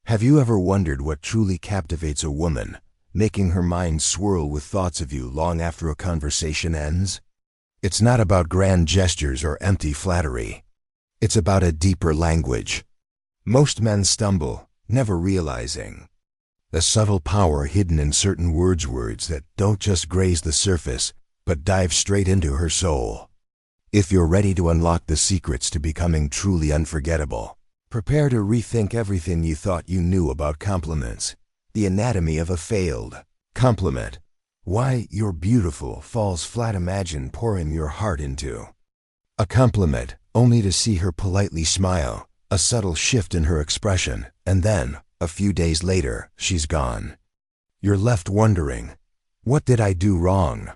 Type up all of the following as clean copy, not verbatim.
Have you ever wondered what truly captivates a woman, making her mind swirl with thoughts of you long after a conversation ends? It's not about grand gestures or empty flattery. It's about a deeper language. Most men stumble, never realizing the subtle power hidden in certain words that don't just graze the surface, but dive straight into her soul. If you're ready to unlock the secrets to becoming truly unforgettable, prepare to rethink everything you thought you knew about compliments. The anatomy of a failed compliment. Why you're beautiful falls flat. Imagine pouring your heart into a compliment, only to see her politely smile, a subtle shift in her expression, and then, a few days later, she's gone. You're left wondering, what did I do wrong?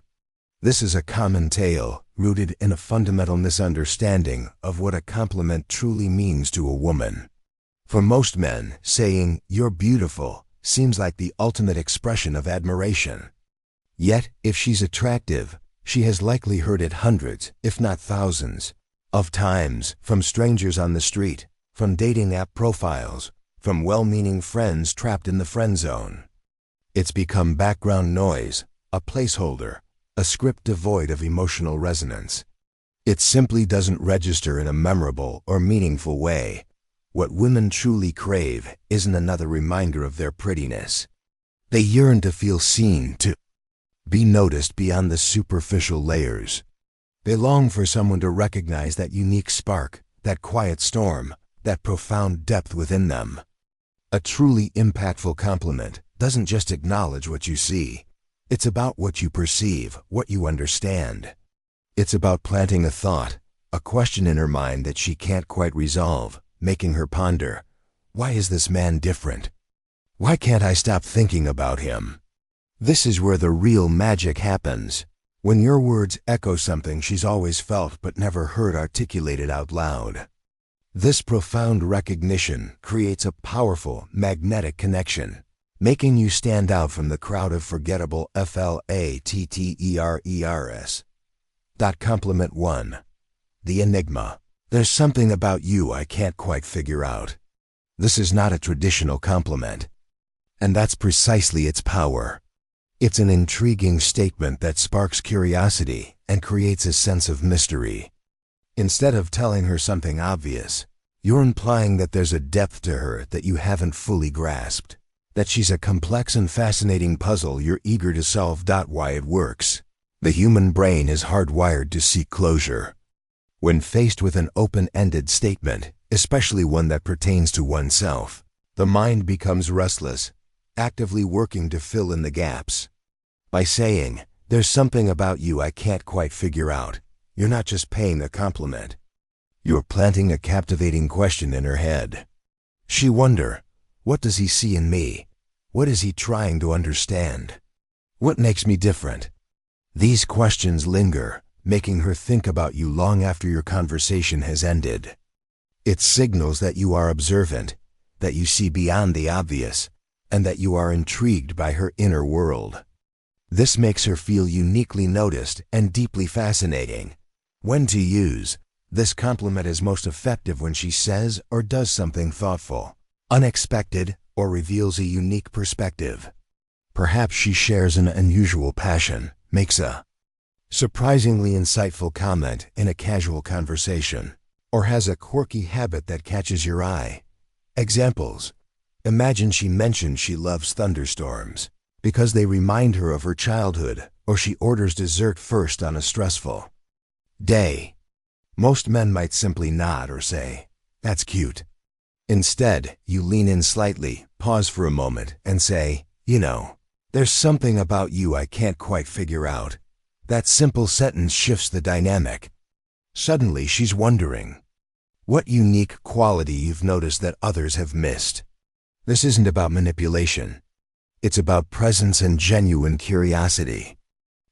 This is a common tale, rooted in a fundamental misunderstanding of what a compliment truly means to a woman. For most men, saying, "You're beautiful," seems like the ultimate expression of admiration. Yet, if she's attractive, she has likely heard it hundreds, if not thousands, of times, from strangers on the street, from dating app profiles, from well-meaning friends trapped in the friend zone. It's become background noise, a placeholder, a script devoid of emotional resonance. It simply doesn't register in a memorable or meaningful way. What women truly crave isn't another reminder of their prettiness. They yearn to feel seen, to be noticed beyond the superficial layers. They long for someone to recognize that unique spark, that quiet storm, that profound depth within them. A truly impactful compliment doesn't just acknowledge what you see. It's about what you perceive, what you understand. It's about planting a thought, a question in her mind that she can't quite resolve, making her ponder, why is this man different? Why can't I stop thinking about him? This is where the real magic happens, when your words echo something she's always felt but never heard articulated out loud. This profound recognition creates a powerful, magnetic connection, making you stand out from the crowd of forgettable flatters. Compliment 1. The enigma. There's something about you I can't quite figure out. This is not a traditional compliment. And that's precisely its power. It's an intriguing statement that sparks curiosity and creates a sense of mystery. Instead of telling her something obvious, you're implying that there's a depth to her that you haven't fully grasped, that she's a complex and fascinating puzzle you're eager to solve. Why it works. The human brain is hardwired to seek closure. When faced with an open-ended statement, especially one that pertains to oneself, the mind becomes restless, actively working to fill in the gaps. By saying, "There's something about you I can't quite figure out," you're not just paying a compliment. You're planting a captivating question in her head. She wonder, what does he see in me? What is he trying to understand? What makes me different? These questions linger, making her think about you long after your conversation has ended. It signals that you are observant, that you see beyond the obvious, and that you are intrigued by her inner world. This makes her feel uniquely noticed and deeply fascinating. When to use. This compliment is most effective when she says or does something thoughtful, unexpected, or reveals a unique perspective. Perhaps she shares an unusual passion, makes a surprisingly insightful comment in a casual conversation, or has a quirky habit that catches your eye. Examples. Imagine she mentions she loves thunderstorms because they remind her of her childhood, or she orders dessert first on a stressful day. Most men might simply nod or say, "That's cute." Instead, you lean in slightly, pause for a moment, and say, "There's something about you I can't quite figure out." That simple sentence shifts the dynamic. Suddenly she's wondering, what unique quality you've noticed that others have missed? This isn't about manipulation. It's about presence and genuine curiosity.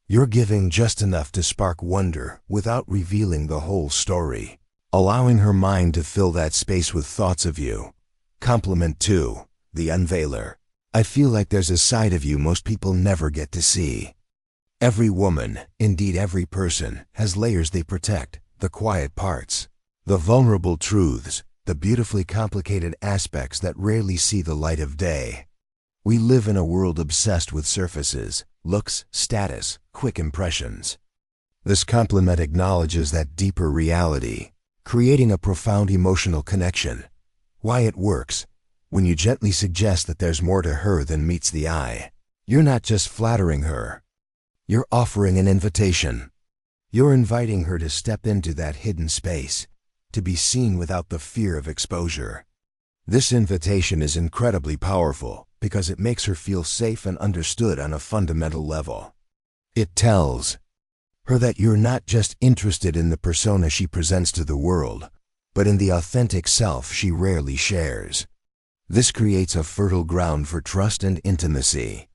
You're giving just enough to spark wonder without revealing the whole story, allowing her mind to fill that space with thoughts of you. Compliment 2. The unveiler. I feel like there's a side of you most people never get to see. Every woman, indeed every person, has layers they protect, the quiet parts, the vulnerable truths, the beautifully complicated aspects that rarely see the light of day. We live in a world obsessed with surfaces, looks, status, quick impressions. This compliment acknowledges that deeper reality, creating a profound emotional connection. Why it works: when you gently suggest that there's more to her than meets the eye, you're not just flattering her. You're offering an invitation. You're inviting her to step into that hidden space, to be seen without the fear of exposure. This invitation is incredibly powerful because it makes her feel safe and understood on a fundamental level. It tells her that you're not just interested in the persona she presents to the world, but in the authentic self she rarely shares. This creates a fertile ground for trust and intimacy.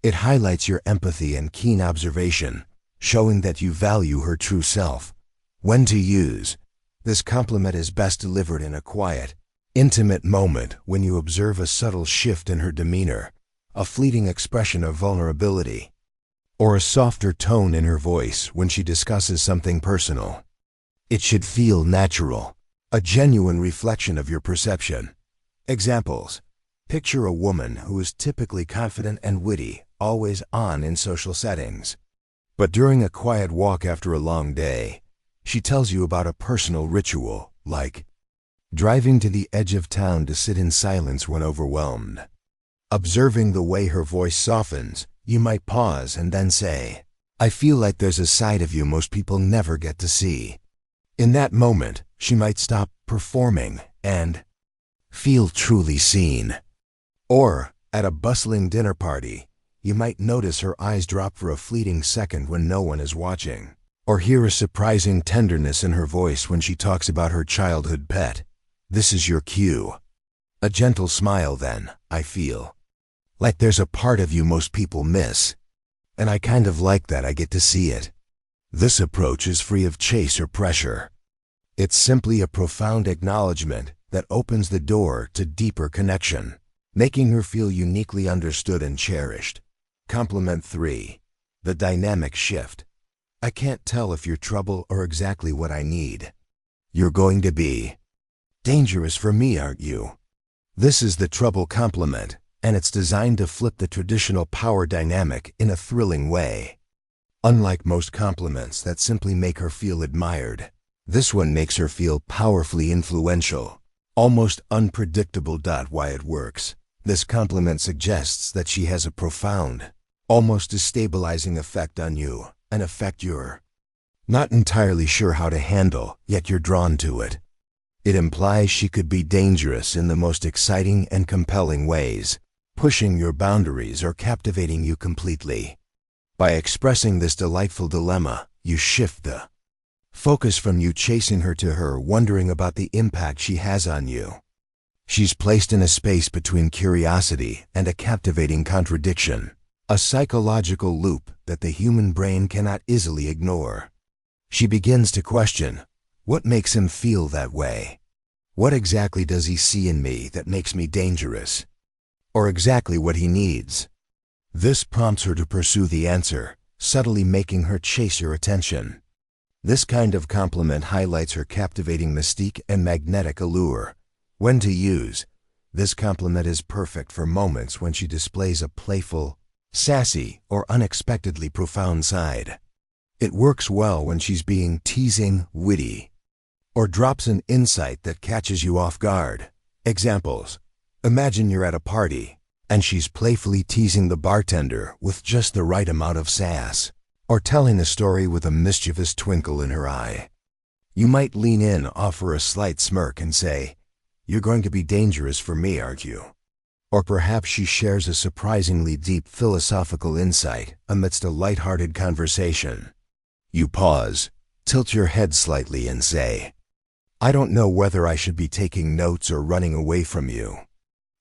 It highlights your empathy and keen observation, showing that you value her true self. When to use: this compliment is best delivered in a quiet, intimate moment when you observe a subtle shift in her demeanor, a fleeting expression of vulnerability, or a softer tone in her voice when she discusses something personal. It should feel natural, a genuine reflection of your perception. Examples: picture a woman who is typically confident and witty, always on in social settings. But during a quiet walk after a long day, she tells you about a personal ritual, like driving to the edge of town to sit in silence when overwhelmed. Observing the way her voice softens, you might pause and then say, "I feel like there's a side of you most people never get to see." In that moment, she might stop performing and feel truly seen. Or, at a bustling dinner party, you might notice her eyes drop for a fleeting second when no one is watching, or hear a surprising tenderness in her voice when she talks about her childhood pet. This is your cue. A gentle smile then: "I feel like there's a part of you most people miss, and I kind of like that I get to see it." This approach is free of chase or pressure. It's simply a profound acknowledgement that opens the door to deeper connection, making her feel uniquely understood and cherished. Compliment 3. The dynamic shift. I can't tell if you're trouble or exactly what I need. You're going to be dangerous for me, aren't you? This is the trouble compliment, and it's designed to flip the traditional power dynamic in a thrilling way. Unlike most compliments that simply make her feel admired, this one makes her feel powerfully influential, almost unpredictable. Why it works: this compliment suggests that she has a profound, almost destabilizing effect on you, an effect you're not entirely sure how to handle, yet you're drawn to it. It implies she could be dangerous in the most exciting and compelling ways, pushing your boundaries or captivating you completely. By expressing this delightful dilemma, you shift the focus from you chasing her to her wondering about the impact she has on you. She's placed in a space between curiosity and a captivating contradiction, a psychological loop that the human brain cannot easily ignore. She begins to question, what makes him feel that way? What exactly does he see in me that makes me dangerous? Or exactly what he needs? This prompts her to pursue the answer, subtly making her chase your attention. This kind of compliment highlights her captivating mystique and magnetic allure. When to use: this compliment is perfect for moments when she displays a playful, sassy, or unexpectedly profound side. It works well when she's being teasing, witty, or drops an insight that catches you off guard. Examples: imagine you're at a party, and she's playfully teasing the bartender with just the right amount of sass, or telling a story with a mischievous twinkle in her eye. You might lean in, offer a slight smirk, and say, "You're going to be dangerous for me, aren't you?" Or perhaps she shares a surprisingly deep philosophical insight amidst a light-hearted conversation. You pause, tilt your head slightly, and say, "I don't know whether I should be taking notes or running away from you."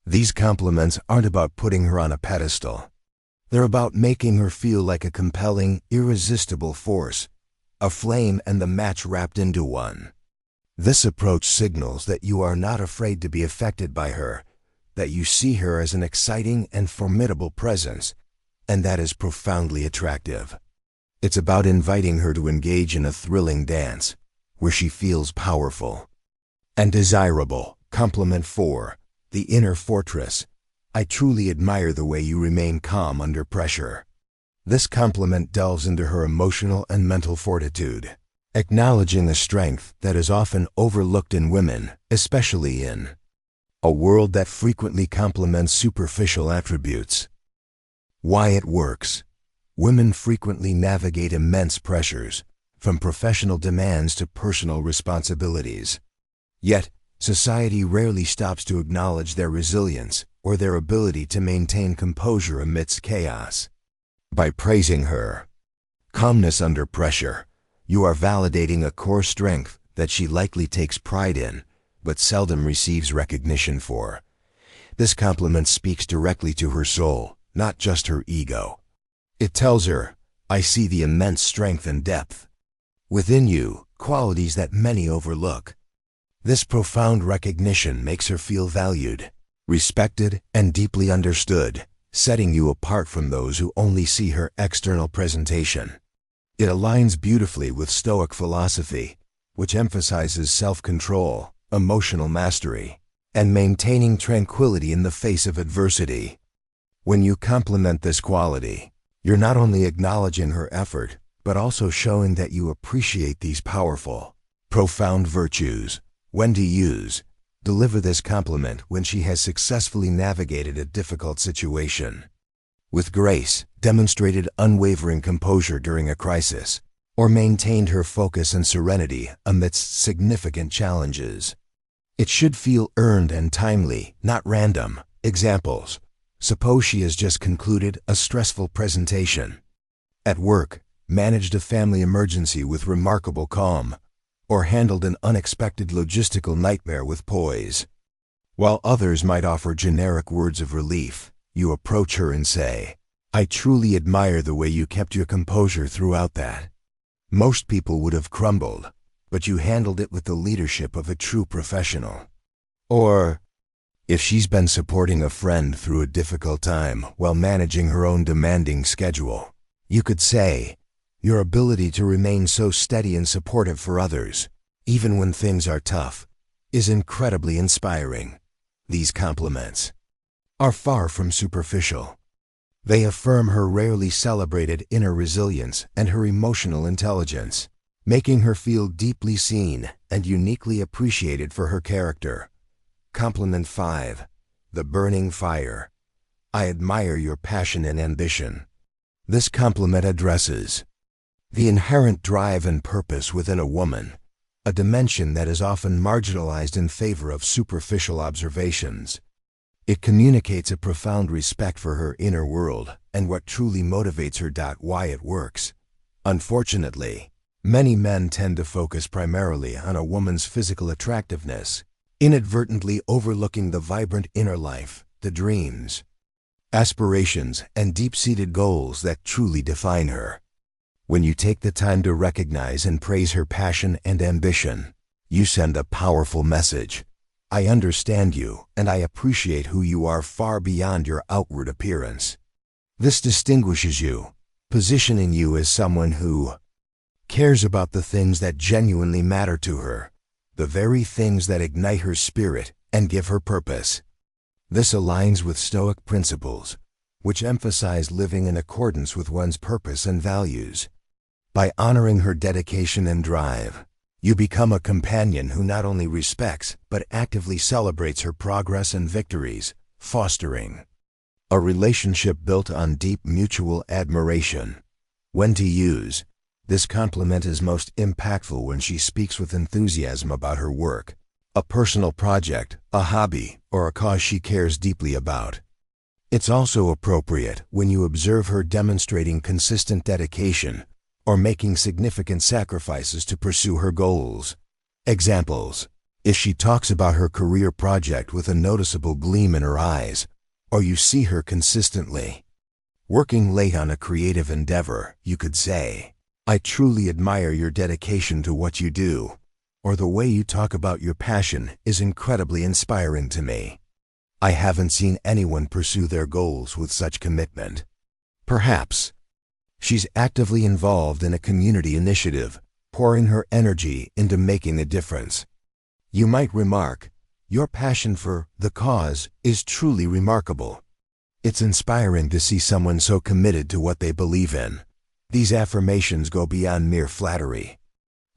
These compliments aren't about putting her on a pedestal. They're about making her feel like a compelling, irresistible force, a flame and the match wrapped into one. This approach signals that you are not afraid to be affected by her, that you see her as an exciting and formidable presence, and that is profoundly attractive. It's about inviting her to engage in a thrilling dance, where she feels powerful, and desirable. Compliment 4. The inner fortress. I truly admire the way you remain calm under pressure. This compliment delves into her emotional and mental fortitude, acknowledging a strength that is often overlooked in women, especially in a world that frequently compliments superficial attributes. Why it works. Women frequently navigate immense pressures, from professional demands to personal responsibilities. Yet, society rarely stops to acknowledge their resilience or their ability to maintain composure amidst chaos. By praising her calmness under pressure, you are validating a core strength that she likely takes pride in, but seldom receives recognition for. This compliment speaks directly to her soul, not just her ego. It tells her, I see the immense strength and depth within you, qualities that many overlook. This profound recognition makes her feel valued, respected, and deeply understood, setting you apart from those who only see her external presentation. It aligns beautifully with Stoic philosophy, which emphasizes self-control, emotional mastery, and maintaining tranquility in the face of adversity. When you compliment this quality, you're not only acknowledging her effort, but also showing that you appreciate these powerful, profound virtues. When to use. Deliver this compliment when she has successfully navigated a difficult situation. With grace, demonstrated unwavering composure during a crisis, or maintained her focus and serenity amidst significant challenges. It should feel earned and timely, not random. Examples. Suppose she has just concluded a stressful presentation. At work, managed a family emergency with remarkable calm, or handled an unexpected logistical nightmare with poise. While others might offer generic words of relief, you approach her and say, I truly admire the way you kept your composure throughout that. Most people would have crumbled, but you handled it with the leadership of a true professional. Or, if she's been supporting a friend through a difficult time while managing her own demanding schedule, you could say, your ability to remain so steady and supportive for others, even when things are tough, is incredibly inspiring. These compliments are far from superficial. They affirm her rarely celebrated inner resilience and her emotional intelligence, making her feel deeply seen and uniquely appreciated for her character. Compliment 5. The burning fire. I admire your passion and ambition. This compliment addresses the inherent drive and purpose within a woman, a dimension that is often marginalized in favor of superficial observations. It communicates a profound respect for her inner world and what truly motivates her. Why it works. Unfortunately, many men tend to focus primarily on a woman's physical attractiveness, inadvertently overlooking the vibrant inner life, the dreams, aspirations, and deep-seated goals that truly define her. When you take the time to recognize and praise her passion and ambition, you send a powerful message. I understand you, and I appreciate who you are far beyond your outward appearance. This distinguishes you, positioning you as someone who cares about the things that genuinely matter to her, the very things that ignite her spirit and give her purpose. This aligns with Stoic principles, which emphasize living in accordance with one's purpose and values. By honoring her dedication and drive, you become a companion who not only respects but actively celebrates her progress and victories, fostering a relationship built on deep mutual admiration. When to use. This compliment is most impactful when she speaks with enthusiasm about her work, a personal project, a hobby, or a cause she cares deeply about. It's also appropriate when you observe her demonstrating consistent dedication or making significant sacrifices to pursue her goals. Examples. If she talks about her career project with a noticeable gleam in her eyes, or you see her consistently working late on a creative endeavor, you could say, I truly admire your dedication to what you do, or the way you talk about your passion is incredibly inspiring to me. I haven't seen anyone pursue their goals with such commitment. Perhaps she's actively involved in a community initiative, pouring her energy into making a difference. You might remark, your passion for the cause is truly remarkable. It's inspiring to see someone so committed to what they believe in. These affirmations go beyond mere flattery.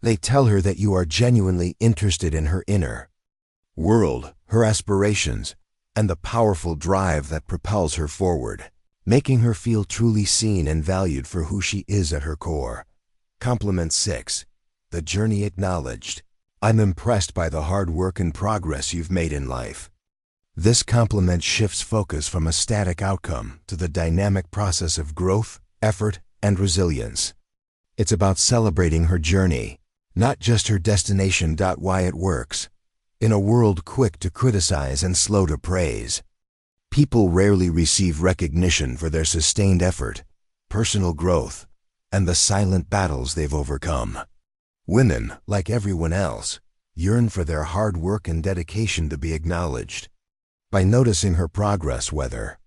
They tell her that you are genuinely interested in her inner world, her aspirations, and the powerful drive that propels her forward, making her feel truly seen and valued for who she is at her core. Compliment 6. The journey acknowledged. I'm impressed by the hard work and progress you've made in life. This compliment shifts focus from a static outcome to the dynamic process of growth, effort, and resilience. It's about celebrating her journey, not just her destination. Why it works. In a world quick to criticize and slow to praise, people rarely receive recognition for their sustained effort, personal growth, and the silent battles they've overcome. Women, like everyone else, yearn for their hard work and dedication to be acknowledged. By noticing her progress, whether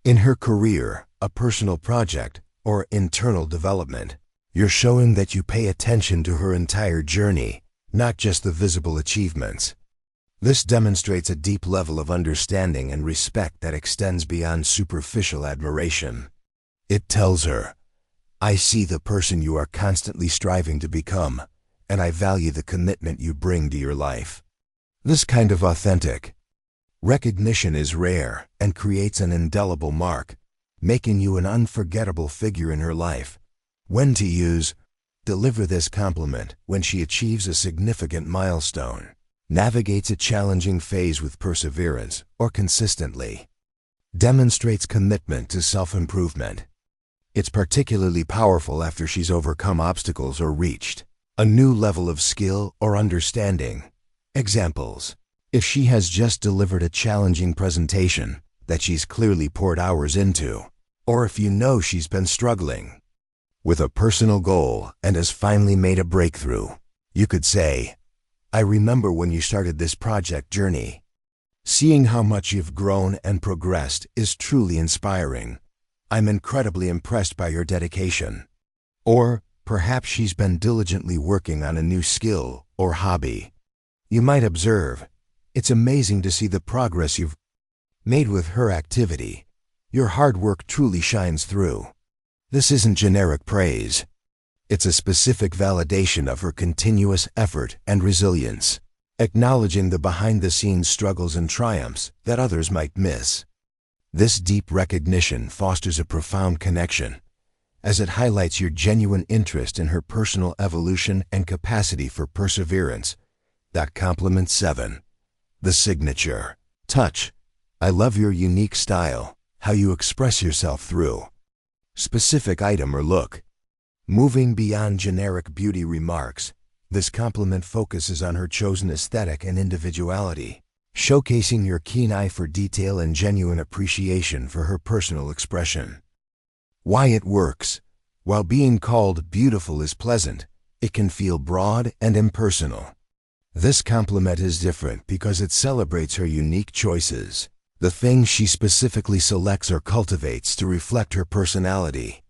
in her career, a personal project, or internal development, you're showing that you pay attention to her entire journey, not just the visible achievements. This demonstrates a deep level of understanding and respect that extends beyond superficial admiration. It tells her, I see the person you are constantly striving to become, and I value the commitment you bring to your life. This kind of authentic recognition is rare and creates an indelible mark, making you an unforgettable figure in her life. When to use. Deliver this compliment when she achieves a significant milestone, navigates a challenging phase with perseverance, or consistently demonstrates commitment to self-improvement. It's particularly powerful after she's overcome obstacles or reached a new level of skill or understanding. Examples. If she has just delivered a challenging presentation that she's clearly poured hours into, or if you know she's been struggling with a personal goal and has finally made a breakthrough, you could say, I remember when you started this project journey. Seeing how much you've grown and progressed is truly inspiring. I'm incredibly impressed by your dedication. Or perhaps she's been diligently working on a new skill or hobby. You might observe, it's amazing to see the progress you've made with her activity. Your hard work truly shines through. This isn't generic praise. It's a specific validation of her continuous effort and resilience, acknowledging the behind-the-scenes struggles and triumphs that others might miss. This deep recognition fosters a profound connection, as it highlights your genuine interest in her personal evolution and capacity for perseverance. Compliment 7. The signature touch. I love your unique style, how you express yourself through specific item or look. Moving beyond generic beauty remarks, this compliment focuses on her chosen aesthetic and individuality, showcasing your keen eye for detail and genuine appreciation for her personal expression. Why it works. While being called beautiful is pleasant, it can feel broad and impersonal. This compliment is different because it celebrates her unique choices, the things she specifically selects or cultivates to reflect her personality.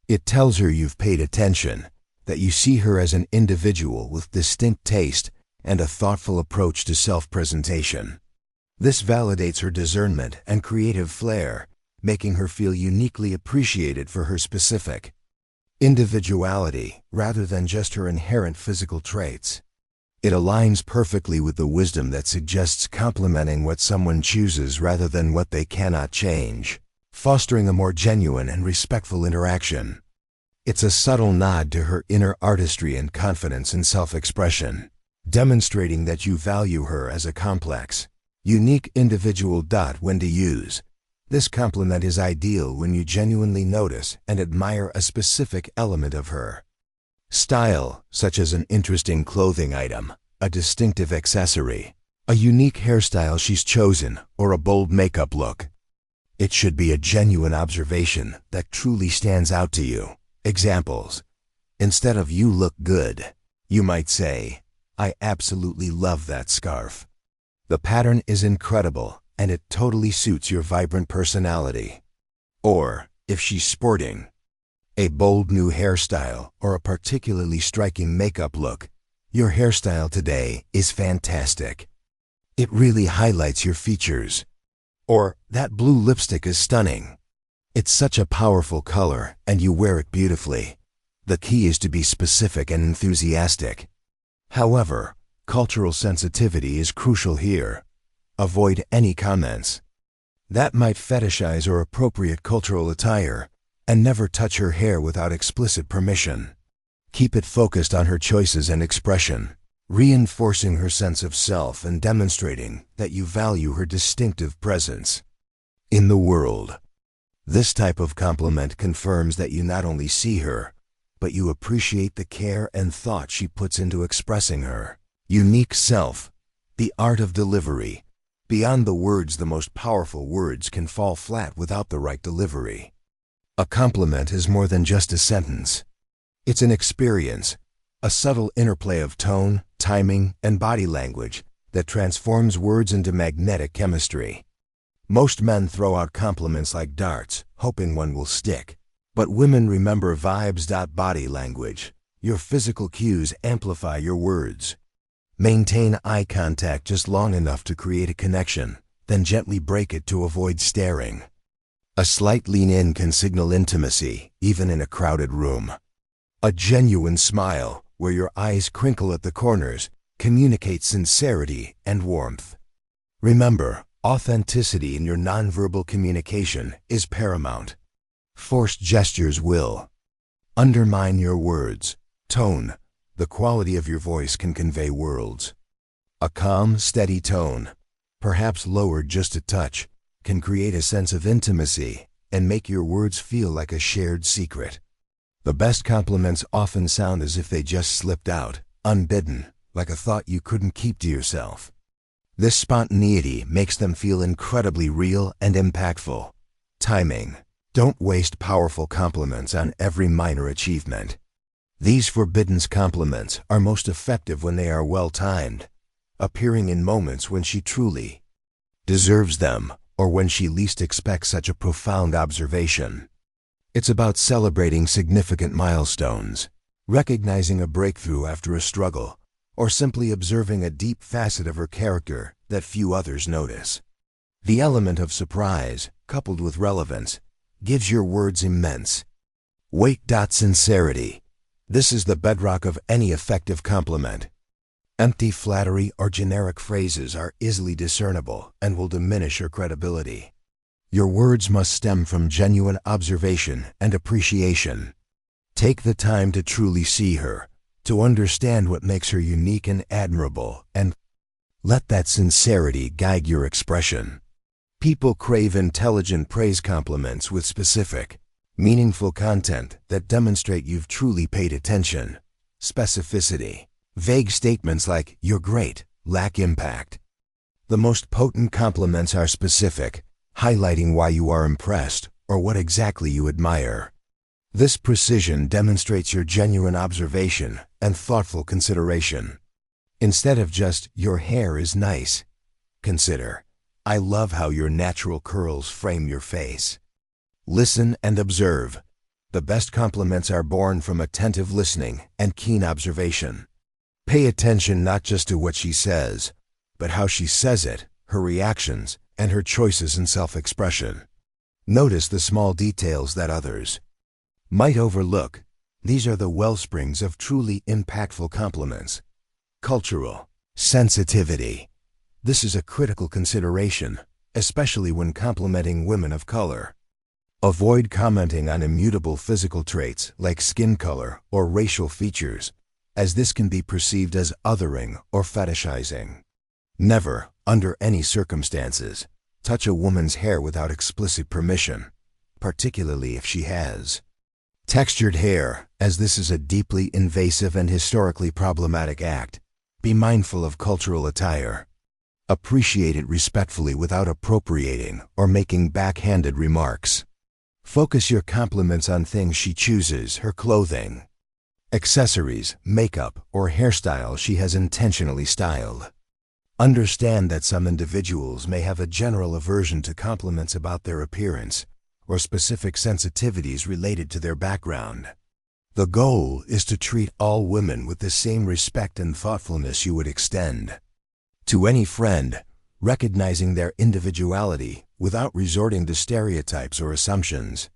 It tells her you've paid attention, that you see her as an individual with distinct taste and a thoughtful approach to self-presentation. This validates her discernment and creative flair, making her feel uniquely appreciated for her specific individuality rather than just her inherent physical traits. It aligns perfectly with the wisdom that suggests complimenting what someone chooses rather than what they cannot change, fostering a more genuine and respectful interaction. It's a subtle nod to her inner artistry and confidence in self-expression, demonstrating that you value her as a complex, unique individual. When to use. This compliment is ideal when you genuinely notice and admire a specific element of her style, such as an interesting clothing item, a distinctive accessory, a unique hairstyle she's chosen, or a bold makeup look. It should be a genuine observation that truly stands out to you. Examples. Instead of "you look good," you might say, "I absolutely love that scarf. The pattern is incredible and it totally suits your vibrant personality." Or, if she's sporting a bold new hairstyle or a particularly striking makeup look, "Your hairstyle today is fantastic. It really highlights your features." Or, "That blue lipstick is stunning. It's such a powerful color and you wear it beautifully." The key is to be specific and enthusiastic. However, cultural sensitivity is crucial here. Avoid any comments that might fetishize or appropriate cultural attire, and never touch her hair without explicit permission. Keep it focused on her choices and expression, reinforcing her sense of self and demonstrating that you value her distinctive presence in the world. This type of compliment confirms that you not only see her, but you appreciate the care and thought she puts into expressing her unique self. The art of delivery. Beyond the words, the most powerful words can fall flat without the right delivery. A compliment is more than just a sentence. It's an experience, a subtle interplay of tone, timing, and body language that transforms words into magnetic chemistry. Most men throw out compliments like darts, hoping one will stick. But women remember vibes. Body language. Your physical cues amplify your words. Maintain eye contact just long enough to create a connection, then gently break it to avoid staring. A slight lean in can signal intimacy, even in a crowded room. A genuine smile, where your eyes crinkle at the corners, communicates sincerity and warmth. Remember, authenticity in your nonverbal communication is paramount. Forced gestures will undermine your words. Tone. The quality of your voice can convey worlds. A calm, steady tone, perhaps lowered just a touch, can create a sense of intimacy and make your words feel like a shared secret. The best compliments often sound as if they just slipped out, unbidden, like a thought you couldn't keep to yourself. This spontaneity makes them feel incredibly real and impactful. Timing. Don't waste powerful compliments on every minor achievement. These forbidden compliments are most effective when they are well-timed, appearing in moments when she truly deserves them or when she least expects such a profound observation. It's about celebrating significant milestones, recognizing a breakthrough after a struggle, or simply observing a deep facet of her character that few others notice. The element of surprise, coupled with relevance, gives your words immense weight. Sincerity. This is the bedrock of any effective compliment. Empty flattery or generic phrases are easily discernible and will diminish your credibility. Your words must stem from genuine observation and appreciation. Take the time to truly see her, to understand what makes her unique and admirable, and let that sincerity guide your expression. People crave intelligent praise compliments with specific, meaningful content that demonstrate you've truly paid attention. Specificity. Vague statements like, "You're great," lack impact. The most potent compliments are specific, highlighting why you are impressed or what exactly you admire. This precision demonstrates your genuine observation and thoughtful consideration. Instead of just, "Your hair is nice," consider, "I love how your natural curls frame your face." Listen and observe. The best compliments are born from attentive listening and keen observation. Pay attention not just to what she says, but how she says it, her reactions, and her choices in self-expression. Notice the small details that others might overlook. These are the wellsprings of truly impactful compliments. Cultural sensitivity. This is a critical consideration, especially when complimenting women of color. Avoid commenting on immutable physical traits like skin color or racial features, as this can be perceived as othering or fetishizing. Never, under any circumstances, touch a woman's hair without explicit permission, particularly if she has textured hair, as this is a deeply invasive and historically problematic act. Be mindful of cultural attire. Appreciate it respectfully without appropriating or making backhanded remarks. Focus your compliments on things she chooses, her clothing, accessories, makeup, or hairstyle she has intentionally styled. Understand that some individuals may have a general aversion to compliments about their appearance or specific sensitivities related to their background. The goal is to treat all women with the same respect and thoughtfulness you would extend to any friend, recognizing their individuality without resorting to stereotypes or assumptions.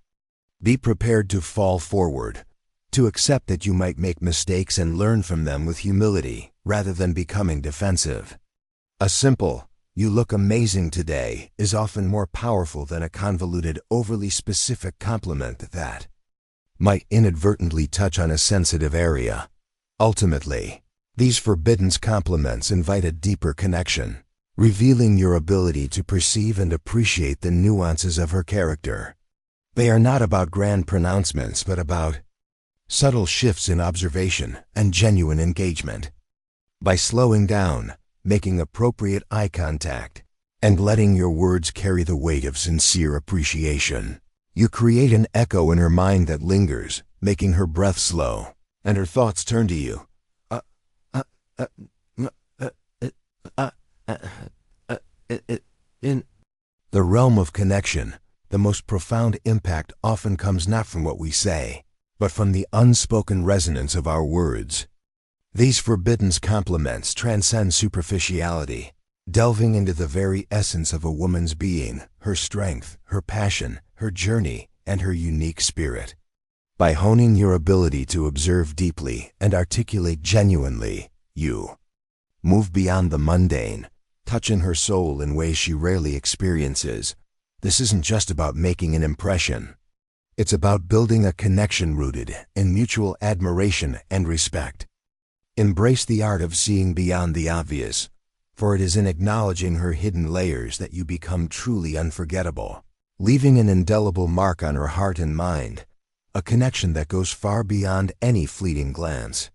Be prepared to fall forward, to accept that you might make mistakes and learn from them with humility rather than becoming defensive. A simple, "You look amazing today," is often more powerful than a convoluted, overly specific compliment that might inadvertently touch on a sensitive area. Ultimately, these forbidden compliments invite a deeper connection, revealing your ability to perceive and appreciate the nuances of her character. They are not about grand pronouncements, but about subtle shifts in observation and genuine engagement. By slowing down, making appropriate eye contact, and letting your words carry the weight of sincere appreciation, you create an echo in her mind that lingers, making her breath slow and her thoughts turn to you. In the realm of connection, the most profound impact often comes not from what we say, but from the unspoken resonance of our words. These forbidden compliments transcend superficiality, delving into the very essence of a woman's being, her strength, her passion, her journey, and her unique spirit. By honing your ability to observe deeply and articulate genuinely, you move beyond the mundane, touching her soul in ways she rarely experiences. This isn't just about making an impression. It's about building a connection rooted in mutual admiration and respect. Embrace the art of seeing beyond the obvious, for it is in acknowledging her hidden layers that you become truly unforgettable, leaving an indelible mark on her heart and mind, a connection that goes far beyond any fleeting glance.